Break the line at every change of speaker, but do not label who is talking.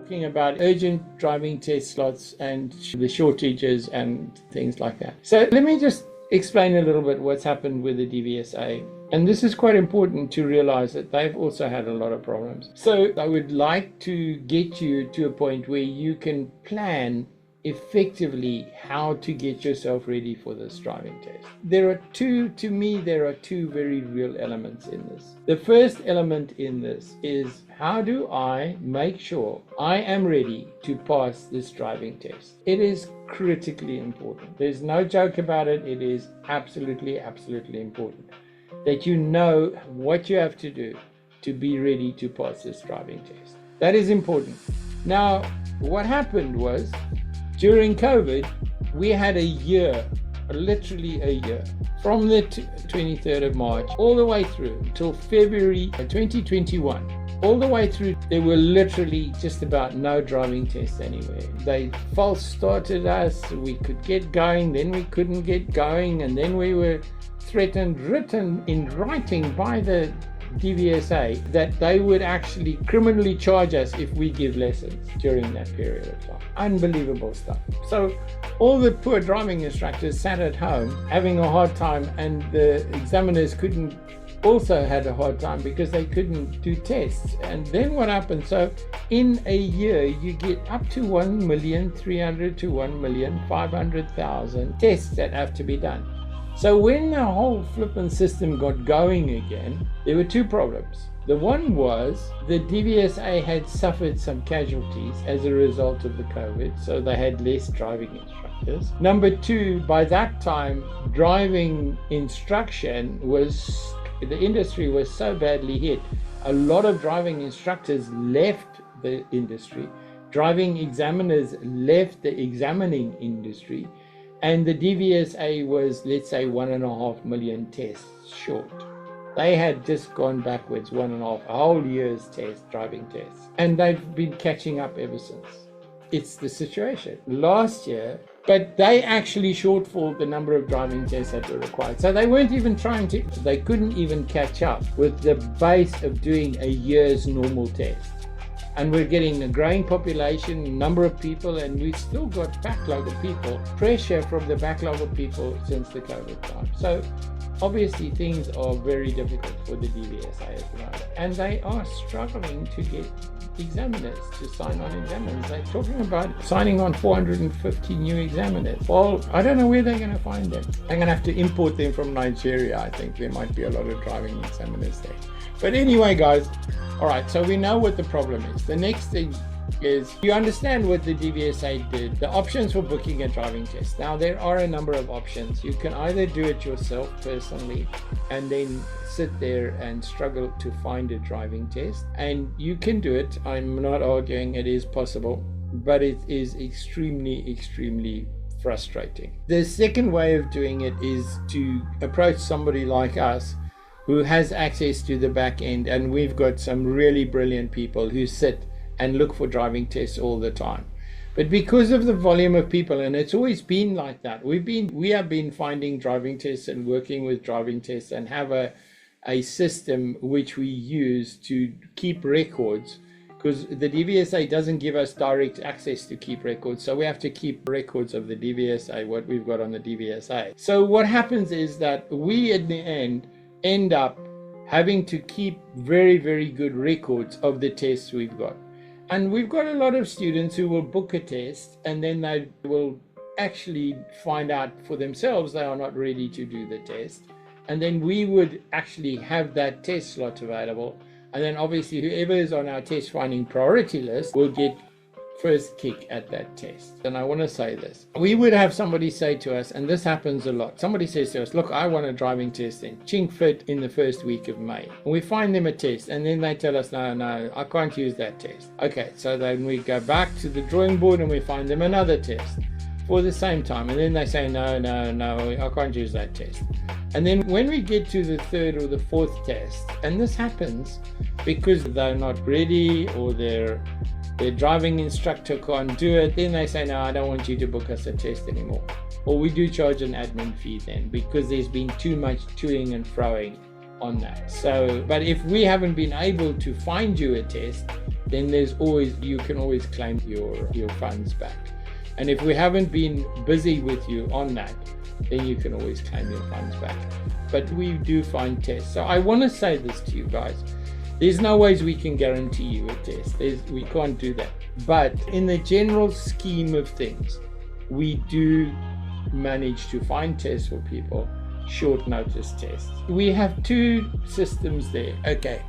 talking about urgent driving test slots and the shortages and things like that. So let me just explain a little bit what's happened with the DVSA. And this is quite important to realize that they've also had a lot of problems. So I would like to get you to a point where you can plan effectively how to get yourself ready for this driving test. There are two very real elements in this. The first element in this is, how do I make sure I am ready to pass this driving test? It is critically important. There's no joke about it. It is absolutely important that you know what you have to do to be ready to pass this driving test. That is important. Now, what happened was, during COVID, we had a year, literally a year, from the 23rd of March all the way through until February 2021. All the way through, there were literally just about no driving tests anywhere. They false started us, we could get going, then we couldn't get going, and then we were threatened, written in writing by the DVSA, that they would actually criminally charge us if we give lessons during that period of time. Unbelievable stuff. So all the poor driving instructors sat at home having a hard time, and the examiners also had a hard time because they couldn't do tests. And then what happened? So in a year, you get up to 1,300,000 to 1,500,000 tests that have to be done. So when the whole flippin' system got going again, there were two problems. The one was the DVSA had suffered some casualties as a result of the COVID, so they had less driving instructors. Number two, by that time, driving instruction the industry was so badly hit. A lot of driving instructors left the industry. Driving examiners left the examining industry. And the DVSA was, let's say, 1.5 million tests short. They had just gone backwards a whole year's driving tests. And they've been catching up ever since. It's the situation. Last year, but they actually shortfalled the number of driving tests that were required. So they weren't even they couldn't even catch up with the base of doing a year's normal test. And we're getting a growing population, number of people, and we've still got backlog of people, pressure from the backlog of people since the COVID time. So obviously things are very difficult for the DVSA at the moment. And they are struggling to get examiners to sign on examiners. They're talking about signing on 450 new examiners. Well, I don't know where they're going to find them. They're going to have to import them from Nigeria. I think there might be a lot of driving examiners there. But anyway, guys, all right, so we know what the problem is. The next thing is, you understand what the DVSA did, the options for booking a driving test. Now, there are a number of options. You can either do it yourself personally and then sit there and struggle to find a driving test. And you can do it. I'm not arguing it is possible, but it is extremely frustrating. The second way of doing it is to approach somebody like us who has access to the back end, and we've got some really brilliant people who sit and look for driving tests all the time. But because of the volume of people, and it's always been like that, we have been finding driving tests and working with driving tests and have a system which we use to keep records, because the DVSA doesn't give us direct access to keep records, so we have to keep records of the DVSA, what we've got on the DVSA. So what happens is that we at the end up having to keep very good records of the tests we've got. And we've got a lot of students who will book a test and then they will actually find out for themselves they are not ready to do the test. And then we would actually have that test slot available. And then obviously whoever is on our test finding priority list will get first kick at that test. And I want to say this. We would have somebody say to us, and this happens a lot. Somebody says to us, look, I want a driving test in Chinkfit in the first week of May. And we find them a test and then they tell us, no, I can't use that test. Okay, so then we go back to the drawing board and we find them another test for the same time. And then they say, no, I can't use that test. And then when we get to the third or the fourth test, and this happens because they're not ready or their driving instructor can't do it, then they say, no, I don't want you to book us a test anymore. Or we do charge an admin fee then, because there's been too much toing and froing on that. So, but if we haven't been able to find you a test, then you can always claim your funds back. And if we haven't been busy with you on that, then you can always claim your funds back. But we do find tests. So I want to say this to you guys. There's no ways we can guarantee you a test. We can't do that. But in the general scheme of things, we do manage to find tests for people, short notice tests. We have two systems there. Okay,